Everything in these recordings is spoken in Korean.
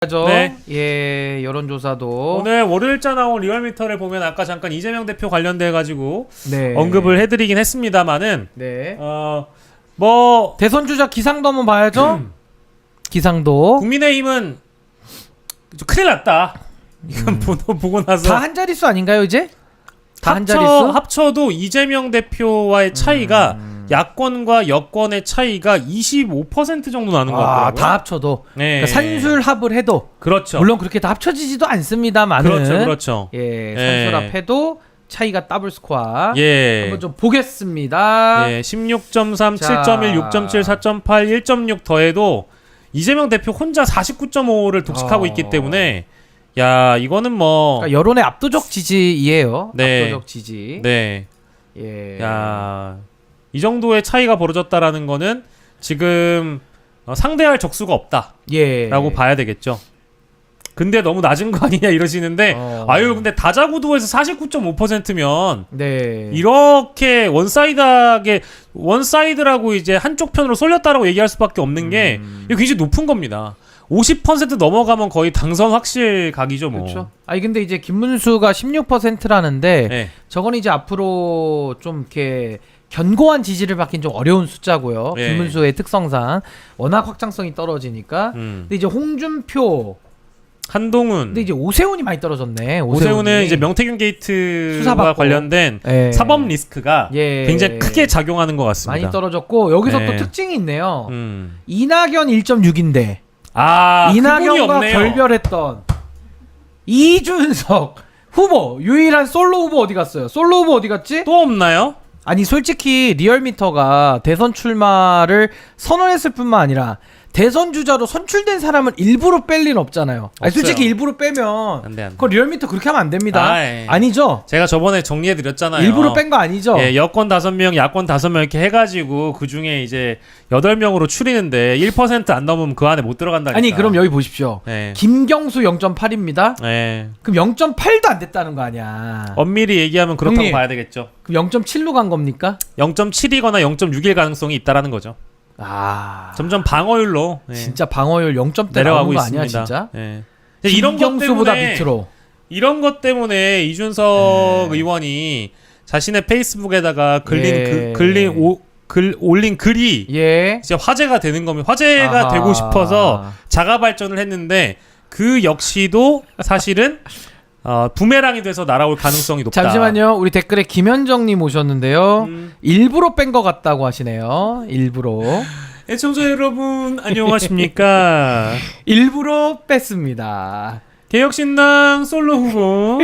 네. 예, 여론조사도 오늘 월요일자 나온 리얼미터를 보면 아까 잠깐 이재명 대표 관련돼 가지고 네. 언급을 해드리긴 했습니다만은 네. 뭐 대선 주자 기상도 한번 봐야죠. 기상도 국민의힘은 좀 큰일 났다. 이건 보고 나서 다 한 자릿수 아닌가요 이제? 다 한 자릿수? 합쳐도 이재명 대표와의 차이가 야권과 여권의 차이가 25% 정도 나는 것 같더라고요. 다 합쳐도 네. 그러니까 산술합을 해도 그렇죠. 물론 그렇게 다 합쳐지지도 않습니다만은 그렇죠. 예, 산술합해도 차이가 더블 스코어. 예. 한번 좀 보겠습니다. 예, 16.3, 자. 7.1, 6.7, 4.8, 1.6 더해도 이재명 대표 혼자 49.5를 독식하고 있기 때문에 야, 이거는 뭐 그러니까 여론의 압도적 지지예요. 네. 압도적 지지. 네. 예. 야, 이 정도의 차이가 벌어졌다라는 거는 지금 상대할 적수가 없다라고 예. 봐야 되겠죠. 근데 너무 낮은 거 아니냐 이러시는데 아유 근데 다자구도에서 49.5%면 네. 이렇게 원사이드라고 이제 한쪽 편으로 쏠렸다라고 얘기할 수밖에 없는 게 이거 굉장히 높은 겁니다. 50% 넘어가면 거의 당선 확실 각이죠, 뭐. 그렇죠. 아니 근데 이제 김문수가 16%라는데 네. 저건 이제 앞으로 좀 이렇게 견고한 지지를 받긴 좀 어려운 숫자고요. 네. 김문수의 특성상 워낙 확장성이 떨어지니까. 근데 이제 홍준표, 한동훈. 근데 이제 오세훈이 많이 떨어졌네. 오세훈은 이제 명태균 게이트와 수사받고. 관련된 예. 사법 리스크가 예. 굉장히 크게 작용하는 것 같습니다. 많이 떨어졌고 여기서 네. 또 특징이 있네요. 음. 이낙연 1.6인데 그분이 이낙연과 없네요. 결별했던 이준석 후보 유일한 솔로 후보 어디 갔어요? 솔로 후보 어디 갔지? 또 없나요? 아니 솔직히 리얼미터가 대선 출마를 선언했을 뿐만 아니라 대선 주자로 선출된 사람은 일부러 뺄 리는 없잖아요. 아니, 없어요. 솔직히 일부러 빼면 안 돼. 그거 리얼미터 그렇게 하면 안 됩니다. 예. 아니죠? 제가 저번에 정리해드렸잖아요. 일부러 뺀 거 아니죠? 예, 여권 5명, 야권 5명 이렇게 해가지고 그 중에 이제 8명으로 추리는데 1% 안 넘으면 그 안에 못 들어간다니까. 아니 그럼 여기 보십시오. 예. 김경수 0.8입니다. 예. 그럼 0.8도 안 됐다는 거 아니야. 엄밀히 얘기하면 그렇다고 형님. 봐야 되겠죠. 그럼 0.7로 간 겁니까? 0.7이거나 0.6일 가능성이 있다라는 거죠. 점점 방어율로 진짜 방어율 0점대 내려가고 나오는 거 있습니다. 아니야 진짜? 예. 이런 것 김경수보다 때문에 밑으로. 이런 것 때문에 이준석 의원이 자신의 페이스북에다가 올린 글이 예. 이제 화제가 되는 겁니다. 화제가 되고 싶어서 자가 발전을 했는데 그 역시도 사실은 부메랑이 돼서 날아올 가능성이 높다. 잠시만요. 우리 댓글에 김현정님 오셨는데요. 일부러 뺀 것 같다고 하시네요. 일부러. 애청자 여러분 안녕하십니까. 일부러 뺐습니다. 개혁신당 솔로 후보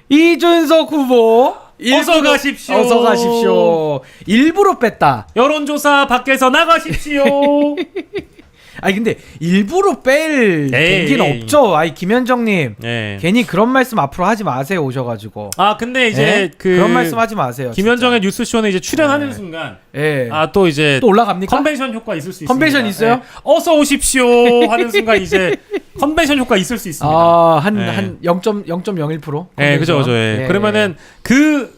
이준석 후보. 어서 가십시오. 어서 가십시오. 일부러 뺐다. 여론조사 밖에서 나가십시오. 아니 근데 일부러 뺄 동기는 에이. 없죠. 아니 김현정님. 네. 괜히 그런 말씀 앞으로 하지 마세요. 오셔가지고. 근데 이제 예? 그런 말씀 하지 마세요. 김현정의 뉴스쇼는 이제 출연하는 네. 순간 예. 또 이제 또 올라갑니까? 컨벤션 효과 있을 수 있습니다. 컨벤션 있어요? 예. 어서 오십시오 하는 순간 이제 컨벤션 효과 있을 수 있습니다. 한 0.01%? 네, 그죠. 예. 그러면은 그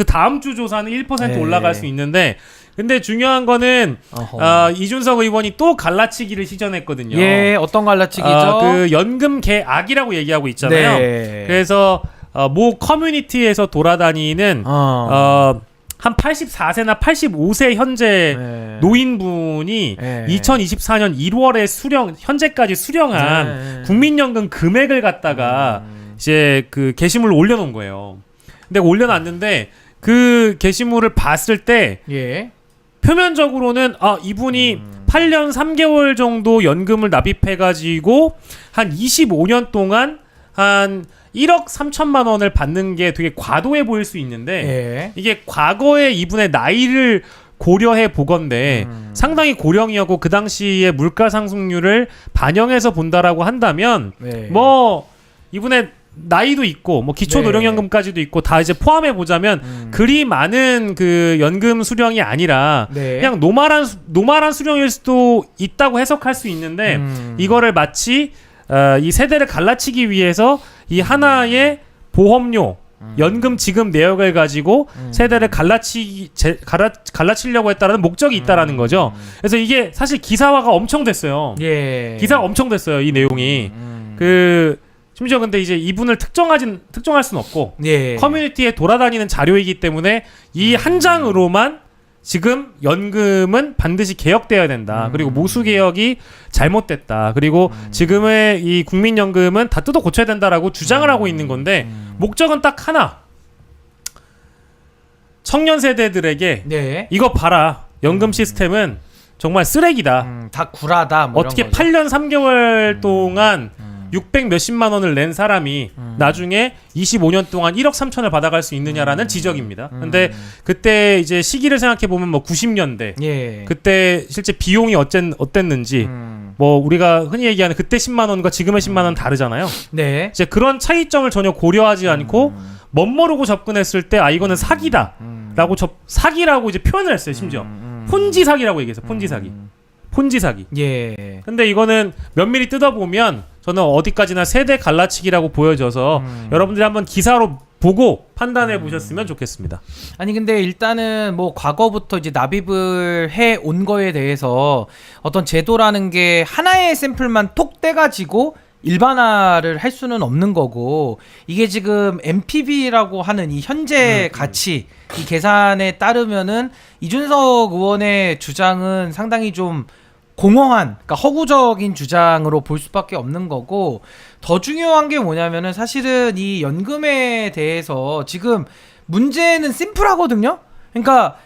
다음 주 조사는 1% 예. 올라갈 수 있는데, 근데 중요한 거는 이준석 의원이 또 갈라치기를 시전했거든요. 예, 어떤 갈라치기죠? 그 연금 개악이라고 얘기하고 있잖아요. 네. 그래서 모 커뮤니티에서 돌아다니는 한 84세나 85세 현재 네. 노인분이 네. 2024년 1월에 현재까지 수령한 네. 국민연금 금액을 갖다가 이제 그 게시물을 올려놓은 거예요. 근데 올려놨는데 그 게시물을 봤을 때 예. 표면적으로는 이분이 8년 3개월 정도 연금을 납입해가지고 한 25년 동안 한 1억 3천만 원을 받는 게 되게 과도해 보일 수 있는데 예. 이게 과거에 이분의 나이를 고려해 보건데 상당히 고령이었고 그 당시에 물가 상승률을 반영해서 본다라고 한다면 네. 뭐 이분의 나이도 있고 뭐 기초 네. 노령연금까지도 있고 다 이제 포함해 보자면 그리 많은 그 연금 수령이 아니라 네. 그냥 노말한 수령일 수도 있다고 해석할 수 있는데 이거를 마치 이 세대를 갈라치기 위해서 이 하나의 보험료 연금 지급 내역을 가지고 세대를 갈라치려고 했다라는 목적이 있다라는 거죠. 그래서 이게 사실 기사화가 엄청 됐어요. 예. 기사가 엄청 됐어요. 이 내용이. 심지어 근데 이제 이분을 특정할 수는 없고 예. 커뮤니티에 돌아다니는 자료이기 때문에 이 한 장으로만 지금 연금은 반드시 개혁돼야 된다. 그리고 모수 개혁이 잘못됐다. 그리고 지금의 이 국민연금은 다 뜯어 고쳐야 된다라고 주장을 하고 있는 건데 목적은 딱 하나. 청년 세대들에게 네. 이거 봐라. 연금 시스템은 정말 쓰레기다. 다 구라다. 뭐 어떻게 이런 거죠. 8년 3개월 동안 600 몇십만 원을 낸 사람이 나중에 25년 동안 1억 3천을 받아갈 수 있느냐라는 지적입니다. 근데 그때 이제 시기를 생각해 보면 뭐 90년대 예. 그때 실제 비용이 어땠는지 뭐 우리가 흔히 얘기하는 그때 10만 원과 지금의 10만 원 다르잖아요. 네. 이제 그런 차이점을 전혀 고려하지 않고 멋모르고 접근했을 때 아 이거는 사기다라고 사기라고 이제 표현을 했어요. 심지어 폰지 사기라고 얘기했어요. 폰지 사기. 폰지 사기. 예. 근데 이거는 면밀히 뜯어보면 저는 어디까지나 세대 갈라치기라고 보여져서 여러분들이 한번 기사로 보고 판단해 보셨으면 좋겠습니다. 아니 근데 일단은 뭐 과거부터 이제 납입을 해 온 거에 대해서 어떤 제도라는 게 하나의 샘플만 톡 떼가지고 일반화를 할 수는 없는 거고 이게 지금 MPV라고 하는 이 현재 가치 이 계산에 따르면은 이준석 의원의 주장은 상당히 좀 공허한, 그러니까 허구적인 주장으로 볼 수밖에 없는 거고 더 중요한 게 뭐냐면은 사실은 이 연금에 대해서 지금 문제는 심플하거든요. 그러니까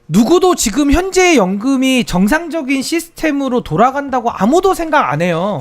누구도 지금 현재의 연금이 정상적인 시스템으로 돌아간다고 아무도 생각 안 해요.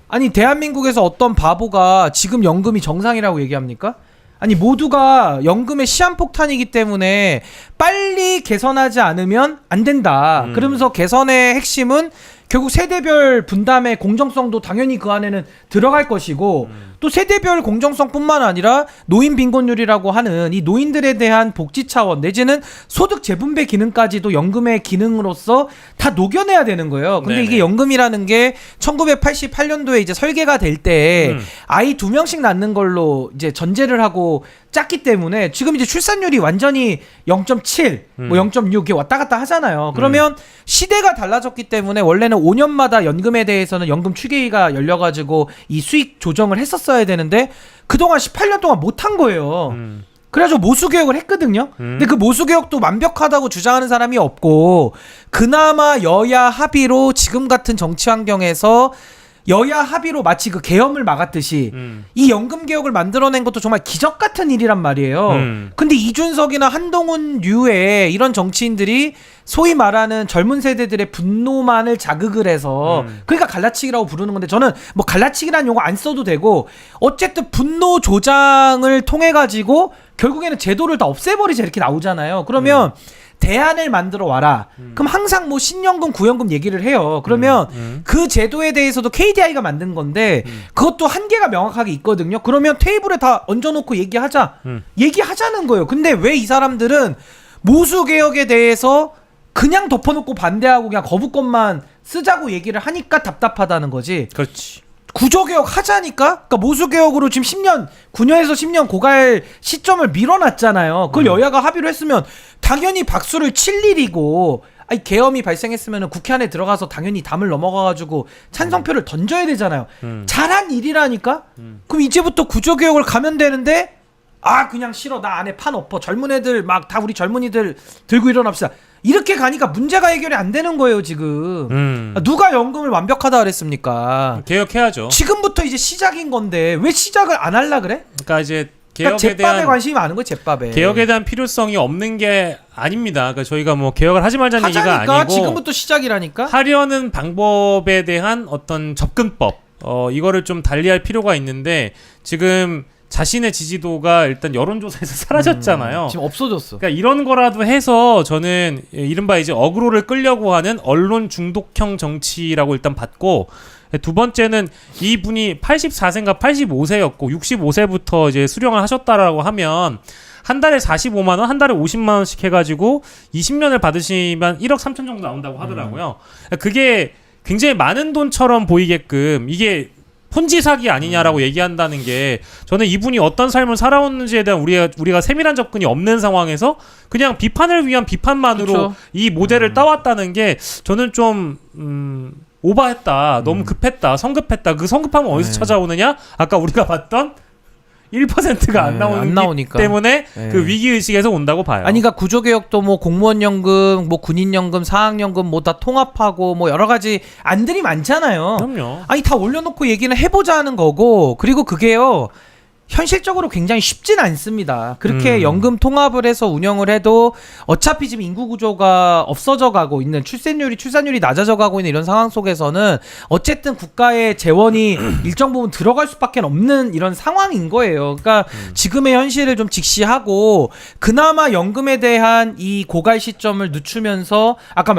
아니 대한민국에서 어떤 바보가 지금 연금이 정상이라고 얘기합니까? 아니 모두가 연금의 시한폭탄이기 때문에 빨리 개선하지 않으면 안 된다. 그러면서 개선의 핵심은 결국 세대별 분담의 공정성도 당연히 그 안에는 들어갈 것이고 또 세대별 공정성뿐만 아니라 노인 빈곤율이라고 하는 이 노인들에 대한 복지 차원 내지는 소득 재분배 기능까지도 연금의 기능으로서 다 녹여내야 되는 거예요. 근데 네네. 이게 연금이라는 게 1988년도에 이제 설계가 될 때 아이 2명씩 낳는 걸로 이제 전제를 하고 짰기 때문에 지금 이제 출산율이 완전히 0.7, 뭐 0.6 이렇게 왔다 갔다 하잖아요. 그러면 시대가 달라졌기 때문에 원래는 5년마다 연금에 대해서는 연금 추계위가 열려가지고 이 수익 조정을 했었어야 되는데 그동안 18년 동안 못한 거예요. 그래가지고 모수개혁을 했거든요. 근데 그 모수개혁도 완벽하다고 주장하는 사람이 없고 그나마 여야 합의로 지금 같은 정치 환경에서 여야 합의로 마치 그 계엄을 막았듯이 이 연금 개혁을 만들어낸 것도 정말 기적 같은 일이란 말이에요. 근데 이준석이나 한동훈 류의 이런 정치인들이 소위 말하는 젊은 세대들의 분노만을 자극을 해서 그러니까 갈라치기라고 부르는 건데 저는 뭐 갈라치기라는 용어 안 써도 되고 어쨌든 분노 조장을 통해 가지고 결국에는 제도를 다 없애버리자 이렇게 나오잖아요. 그러면 대안을 만들어 와라. 그럼 항상 뭐 신연금, 구연금 얘기를 해요. 그러면 그 제도에 대해서도 KDI가 만든 건데 그것도 한계가 명확하게 있거든요. 그러면 테이블에 다 얹어놓고 얘기하자. 얘기하자는 거예요. 근데 왜 이 사람들은 모수개혁에 대해서 그냥 덮어놓고 반대하고 그냥 거부권만 쓰자고 얘기를 하니까 답답하다는 거지. 그렇지. 구조개혁 하자니까? 그러니까 모수개혁으로 지금 10년, 9년에서 10년 고갈 시점을 밀어놨잖아요. 그걸 여야가 합의를 했으면 당연히 박수를 칠 일이고, 아니, 계엄이 발생했으면 국회 안에 들어가서 당연히 담을 넘어가가지고 찬성표를 던져야 되잖아요. 잘한 일이라니까? 그럼 이제부터 구조개혁을 가면 되는데, 아, 그냥 싫어. 나 안에 판 엎어. 젊은 애들 막 다 우리 젊은이들 들고 일어납시다. 이렇게 가니까 문제가 해결이 안 되는 거예요, 지금. 누가 연금을 완벽하다 그랬습니까? 개혁해야죠. 지금부터 이제 시작인 건데 왜 시작을 안 할라 그래? 그러니까 이제 그러니까 개혁에 제밥에 대한 관심이 많은 거예요, 제밥에. 개혁에 대한 필요성이 없는 게 아닙니다. 그러니까 저희가 뭐 개혁을 하지 말자는 얘기가 아니고 지금부터 시작이라니까. 하려는 방법에 대한 어떤 접근법 이거를 좀 달리할 필요가 있는데 지금 자신의 지지도가 일단 여론조사에서 사라졌잖아요. 지금 없어졌어. 그러니까 이런 거라도 해서 저는 이른바 이제 어그로를 끌려고 하는 언론 중독형 정치라고 일단 봤고, 두 번째는 이분이 84세인가 85세였고 65세부터 이제 수령을 하셨다라고 하면 한 달에 45만 원, 한 달에 50만 원씩 해가지고 20년을 받으시면 1억 3천 정도 나온다고 하더라고요. 그게 굉장히 많은 돈처럼 보이게끔 이게 혼지 사기 아니냐라고 얘기한다는 게 저는 이분이 어떤 삶을 살아왔는지에 대한 우리가 세밀한 접근이 없는 상황에서 그냥 비판을 위한 비판만으로 그쵸. 이 모델을 따왔다는 게 저는 좀 오바했다. 너무 급했다. 성급했다. 그 성급함은 어디서 네. 찾아오느냐? 아까 우리가 봤던 1%가 안 네, 나오는 안 나오니까. 때문에 네. 그 위기 의식에서 온다고 봐요. 아니 그러니까 구조개혁도 뭐 공무원연금, 뭐 군인연금, 사학연금 뭐 다 통합하고 뭐 여러 가지 안들이 많잖아요. 그럼요. 아니 다 올려놓고 얘기는 해보자 하는 거고 그리고 그게요 현실적으로 굉장히 쉽진 않습니다. 그렇게 연금 통합을 해서 운영을 해도 어차피 지금 인구 구조가 없어져 가고 있는 출산율이 낮아져 가고 있는 이런 상황 속에서는 어쨌든 국가의 재원이 일정 부분 들어갈 수밖에 없는 이런 상황인 거예요. 그러니까 지금의 현실을 좀 직시하고 그나마 연금에 대한 이 고갈 시점을 늦추면서 아까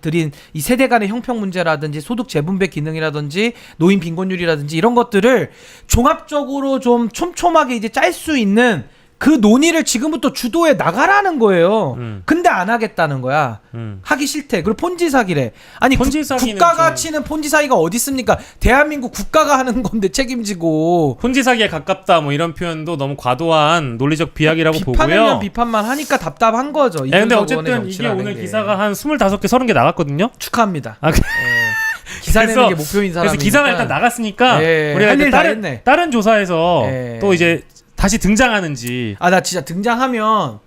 드린 이 세대 간의 형평 문제라든지 소득 재분배 기능이라든지 노인 빈곤율이라든지 이런 것들을 종합적으로 좀 촘촘하게 이제 짤 수 있는 그 논의를 지금부터 주도해 나가라는 거예요. 근데 안 하겠다는 거야. 하기 싫대. 그리고 폰지 사기래. 아니 폰지 사기는 국가가 좀- 치는 폰지 사기가 어디 있습니까? 대한민국 국가가 하는 건데 책임지고. 혼지 사기에 가깝다 뭐 이런 표현도 너무 과도한 논리적 비약이라고 비판을 보고요. 위한 비판만 하니까 답답한 거죠. 네, 근데 이준석 어쨌든 의원의 이게 정치라는 오늘 게. 기사가 한 25개, 30개 나갔거든요. 축하합니다. 아, 기사 내는 그래서- 게 목표인 사람이. 그래서 기사가 일단 나갔으니까 예, 우리가 할 이제 일다 했네. 다른 조사에서 예. 또 이제 다시 등장하는지 아 나 진짜 등장하면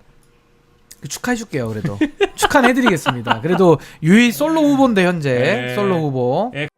축하해줄게요. 그래도 축하는 해드리겠습니다. 그래도 유일 솔로 후보인데 현재 네. 솔로 후보. 예,